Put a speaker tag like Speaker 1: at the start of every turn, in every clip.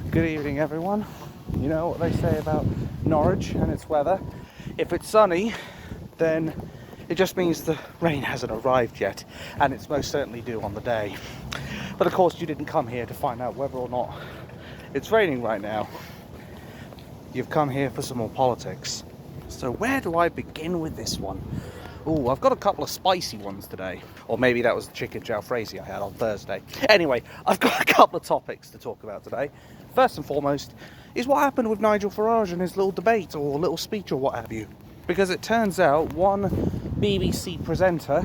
Speaker 1: Good evening, everyone. You know what they say about Norwich and its weather? If it's sunny, then it just means the rain hasn't arrived yet, and it's most certainly due on the day. But of course, you didn't come here to find out whether or not it's raining right now. You've come here for some more politics. So where do I begin with this one? Oh, I've got a couple of spicy ones today. Or maybe that was the chicken jalfrezi I had on Thursday. Anyway, I've got a couple of topics to talk about today. First and foremost is what happened with Nigel Farage and his little debate or little speech or what have you. Because it turns out one BBC presenter,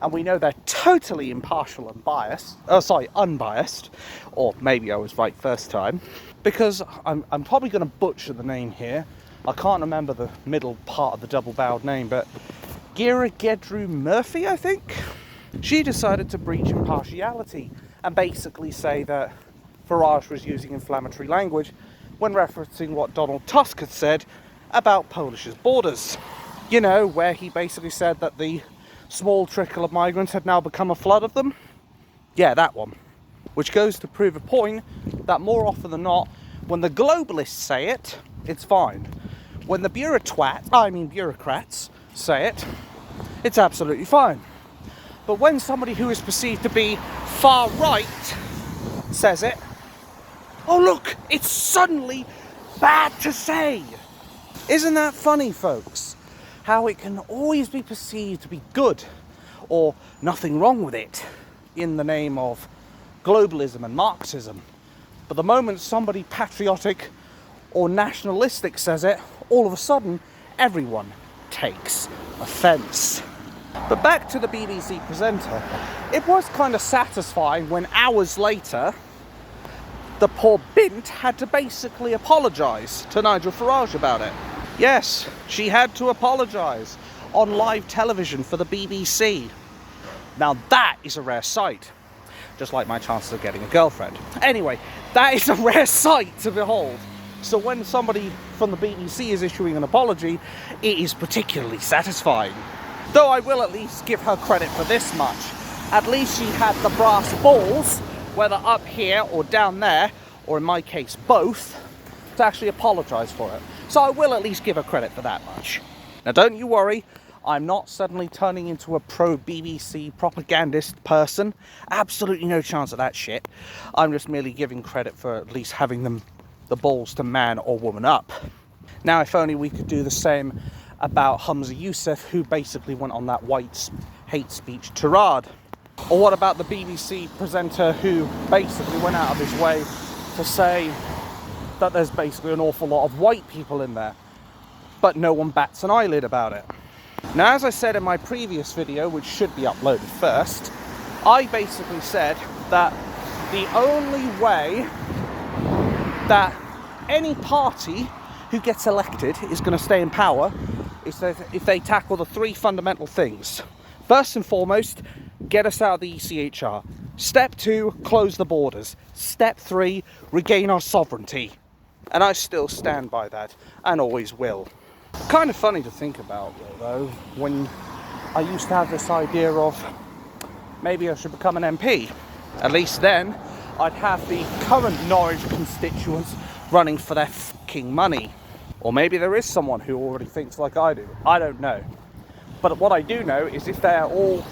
Speaker 1: and we know they're totally impartial and unbiased, or maybe I was right first time, because I'm probably going to butcher the name here. I can't remember the middle part of the double-barreled name, but Gira Gedru Murphy, I think? She decided to breach impartiality and basically say that Farage was using inflammatory language when referencing what Donald Tusk had said about Polish's borders. You know, where he basically said that the small trickle of migrants had now become a flood of them. Yeah, that one. Which goes to prove a point that more often than not, when the globalists say it, it's fine. When the bureaucrats say it, it's absolutely fine. But when somebody who is perceived to be far right says it, oh look, it's suddenly bad to say. Isn't that funny, folks? How it can always be perceived to be good or nothing wrong with it in the name of globalism and Marxism. But the moment somebody patriotic or nationalistic says it, all of a sudden everyone takes offence. But back to the BBC presenter, it was kind of satisfying when hours later the poor bint had to basically apologise to Nigel Farage about it. Yes, she had to apologise on live television for the BBC. Now that is a rare sight. Just like my chances of getting a girlfriend. Anyway, that is a rare sight to behold. So when somebody from the BBC is issuing an apology, it is particularly satisfying. Though I will at least give her credit for this much. At least she had the brass balls, whether up here or down there, or in my case both, to actually apologise for it. So I will at least give her credit for that much. Now don't you worry, I'm not suddenly turning into a pro-BBC propagandist person. Absolutely no chance of that shit. I'm just merely giving credit for at least having the balls to man or woman up. Now if only we could do the same about Humza Yousaf, who basically went on that white hate speech tirade. Or what about the BBC presenter who basically went out of his way to say that there's basically an awful lot of white people in there, but no one bats an eyelid about it. Now, as I said in my previous video, which should be uploaded first, I basically said that the only way that any party who gets elected is going to stay in power is that if they tackle the three fundamental things. First and foremost, get us out of the ECHR. Step 2, close the borders. Step 3, regain our sovereignty. And I still stand by that, and always will. Kind of funny to think about, though, when I used to have this idea of maybe I should become an MP. At least then, I'd have the current Norwich constituents running for their fucking money. Or maybe there is someone who already thinks like I do. I don't know. But what I do know is if they're all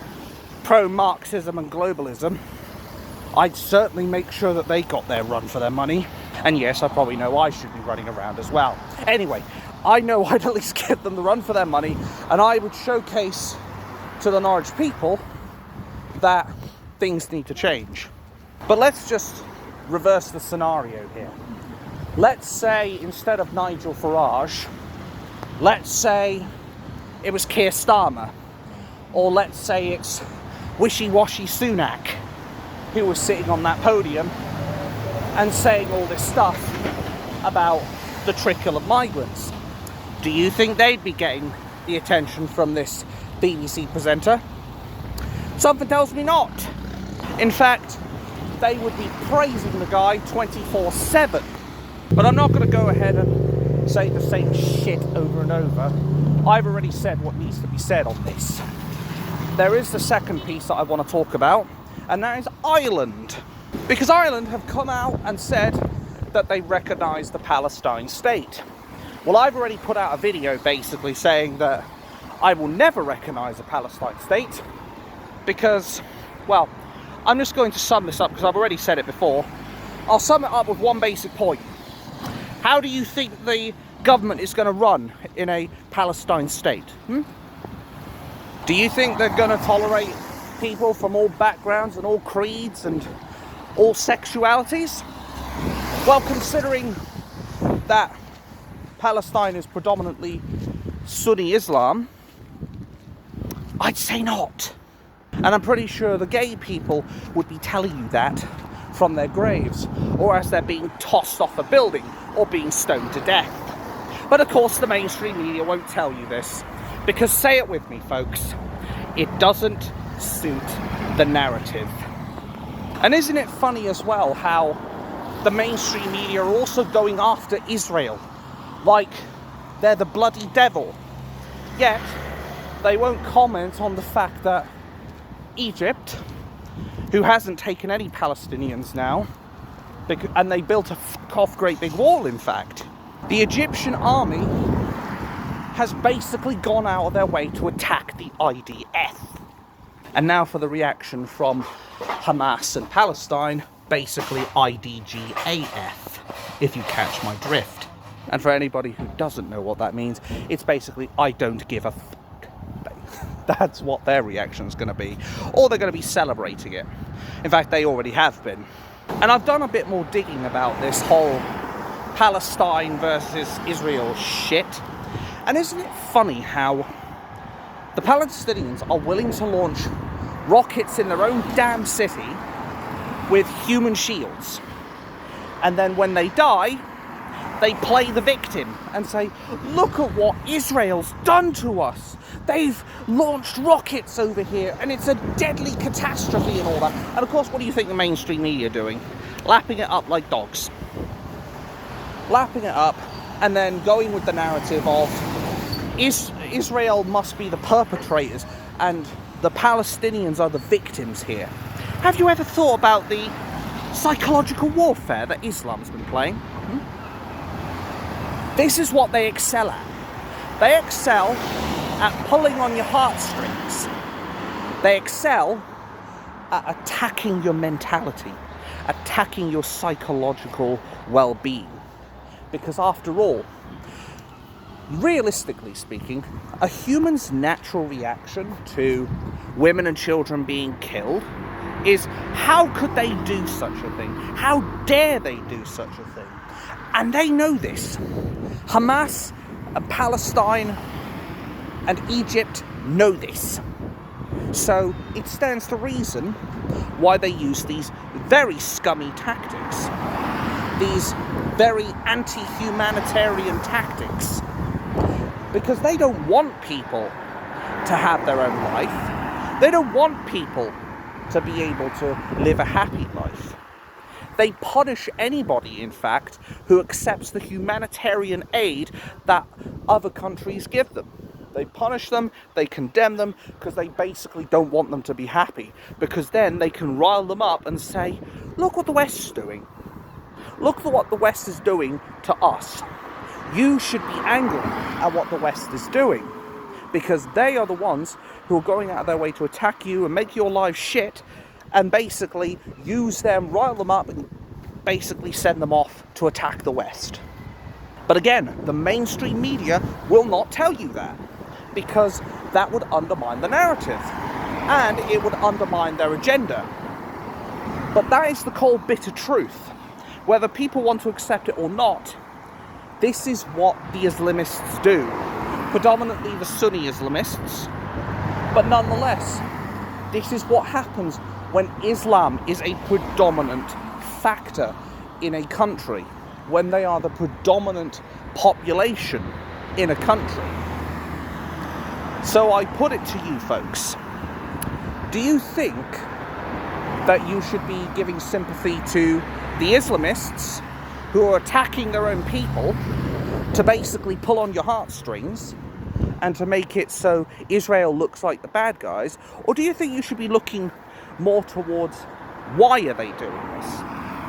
Speaker 1: pro-Marxism and globalism, I'd certainly make sure that they got their run for their money. And yes, I probably know I should be running around as well. Anyway, I know I'd at least get them the run for their money, and I would showcase to the Norwich people that things need to change. But let's just reverse the scenario here. Let's say instead of Nigel Farage, let's say it was Keir Starmer, or let's say it's wishy-washy Sunak, who was sitting on that podium and saying all this stuff about the trickle of migrants. Do you think they'd be getting the attention from this BBC presenter? Something tells me not. In fact, they would be praising the guy 24/7. But I'm not going to go ahead and say the same shit over and over. I've already said what needs to be said on this. There is the second piece that I want to talk about, and that is Ireland. Because Ireland have come out and said that they recognise the Palestine state. Well, I've already put out a video basically saying that I will never recognise a Palestine state because, well, I'm just going to sum this up because I've already said it before. I'll sum it up with one basic point. How do you think the government is going to run in a Palestine state? Do you think they're going to tolerate people from all backgrounds and all creeds and all sexualities? Well, considering that Palestine is predominantly Sunni Islam, I'd say not. And I'm pretty sure the gay people would be telling you that from their graves, or as they're being tossed off a building or being stoned to death. But of course the mainstream media won't tell you this, because, say it with me folks, it doesn't suit the narrative. And isn't it funny as well how the mainstream media are also going after Israel like they're the bloody devil, yet they won't comment on the fact that Egypt, who hasn't taken any Palestinians now, and they built a off great big wall, in fact. The Egyptian army has basically gone out of their way to attack the IDF. And now for the reaction from Hamas and Palestine, basically IDGAF, if you catch my drift. And for anybody who doesn't know what that means, it's basically I don't give a f***. That's what their reaction is going to be. Or they're going to be celebrating it. In fact, they already have been. And I've done a bit more digging about this whole Palestine versus Israel shit. And isn't it funny how the Palestinians are willing to launch rockets in their own damn city with human shields. And then when they die, they play the victim and say, look at what Israel's done to us. They've launched rockets over here and it's a deadly catastrophe and all that. And of course, what do you think the mainstream media are doing? Lapping it up like dogs. Lapping it up and then going with the narrative of Israel must be the perpetrators and the Palestinians are the victims here. Have you ever thought about the psychological warfare that Islam's been playing? This is what they excel at. They excel at pulling on your heartstrings. They excel at attacking your mentality, attacking your psychological well-being. Because after all, realistically speaking, a human's natural reaction to women and children being killed is, how could they do such a thing? How dare they do such a thing? And they know this. Hamas and Palestine and Egypt know this. So it stands to reason why they use these very scummy tactics. These very anti-humanitarian tactics. Because they don't want people to have their own life. They don't want people to be able to live a happy life. They punish anybody, in fact, who accepts the humanitarian aid that other countries give them. They punish them, they condemn them, because they basically don't want them to be happy. Because then they can rile them up and say, look what the West is doing. Look at what the West is doing to us. You should be angry at what the West is doing. Because they are the ones who are going out of their way to attack you and make your life shit, and basically use them, rile them up, and basically send them off to attack the West. But again, the mainstream media will not tell you that, because that would undermine the narrative, and it would undermine their agenda. But that is the cold, bitter truth. Whether people want to accept it or not, this is what the Islamists do. Predominantly the Sunni Islamists, but nonetheless, this is what happens when Islam is a predominant factor in a country, when they are the predominant population in a country. So I put it to you folks, do you think that you should be giving sympathy to the Islamists who are attacking their own people to basically pull on your heartstrings and to make it so Israel looks like the bad guys? Or do you think you should be looking more towards Why are they doing this?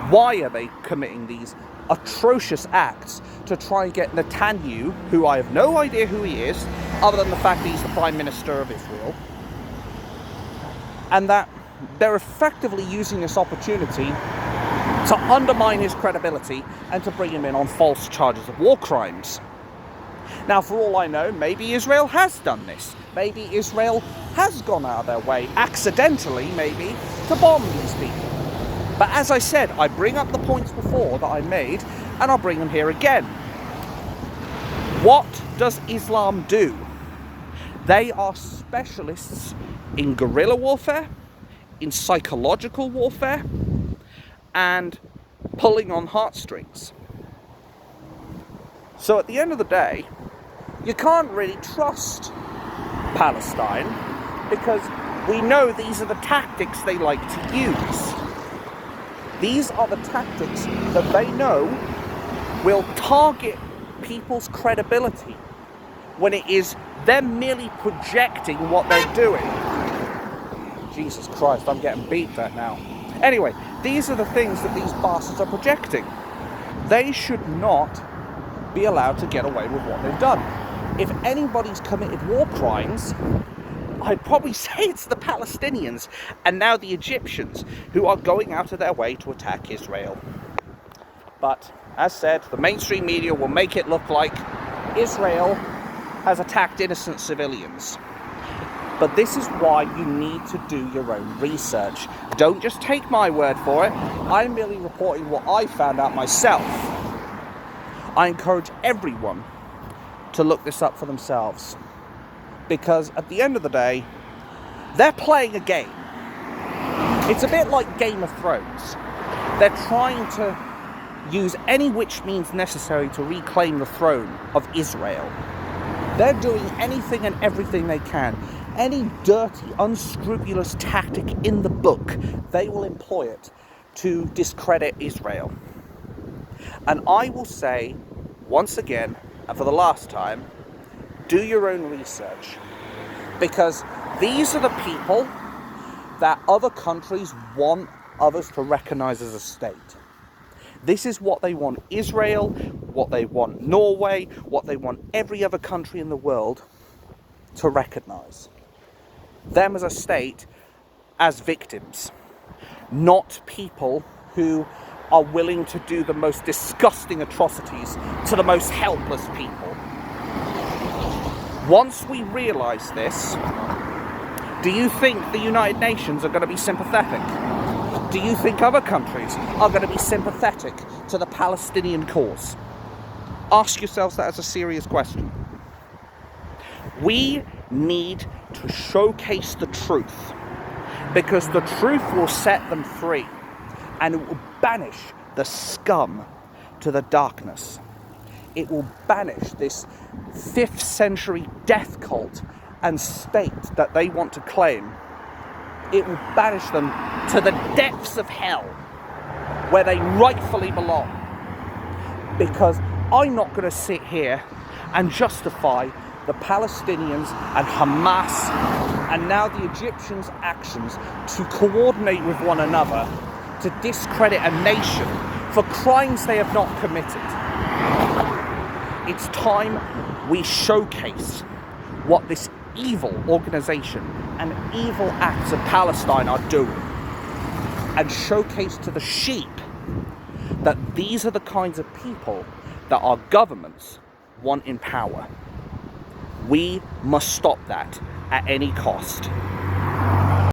Speaker 1: Why are they committing these atrocious acts to try and get Netanyahu, who I have no idea who he is, other than the fact that he's the Prime Minister of Israel, and that they're effectively using this opportunity to undermine his credibility and to bring him in on false charges of war crimes. Now, for all I know, maybe Israel has done this. Maybe Israel has gone out of their way, accidentally maybe, to bomb these people. But as I said, I bring up the points before that I made, and I'll bring them here again. What does Islam do? They are specialists in guerrilla warfare, in psychological warfare, and pulling on heartstrings. So at the end of the day, you can't really trust Palestine, because we know these are the tactics they like to use. These are the tactics that they know will target people's credibility when it is them merely projecting what they're doing. Jesus Christ, I'm getting beat there now. Anyway, these are the things that these bastards are projecting. They should not be allowed to get away with what they've done. If anybody's committed war crimes, I'd probably say it's the Palestinians and now the Egyptians who are going out of their way to attack Israel. But, as said, the mainstream media will make it look like Israel has attacked innocent civilians. But this is why you need to do your own research. Don't just take my word for it. I'm merely reporting what I found out myself. I encourage everyone to look this up for themselves. Because at the end of the day, they're playing a game. It's a bit like Game of Thrones. They're trying to use any which means necessary to reclaim the throne of Israel. They're doing anything and everything they can. Any dirty, unscrupulous tactic in the book, they will employ it to discredit Israel. And I will say, once again, and for the last time, do your own research, because these are the people that other countries want others to recognize as a state. This is what they want Israel, what they want Norway, what they want every other country in the world to recognize. Them as a state, as victims, not people who are willing to do the most disgusting atrocities to the most helpless people. Once we realise this, do you think the United Nations are going to be sympathetic? Do you think other countries are going to be sympathetic to the Palestinian cause? Ask yourselves that as a serious question. We need to showcase the truth, because the truth will set them free, and it will banish the scum to the darkness. It will banish this 5th century death cult and state that they want to claim. It will banish them to the depths of hell where they rightfully belong. Because I'm not going to sit here and justify the Palestinians and Hamas and now the Egyptians' actions to coordinate with one another to discredit a nation for crimes they have not committed. It's time we showcase what this evil organisation and evil acts of Palestine are doing, and showcase to the sheep that these are the kinds of people that our governments want in power. We must stop that at any cost.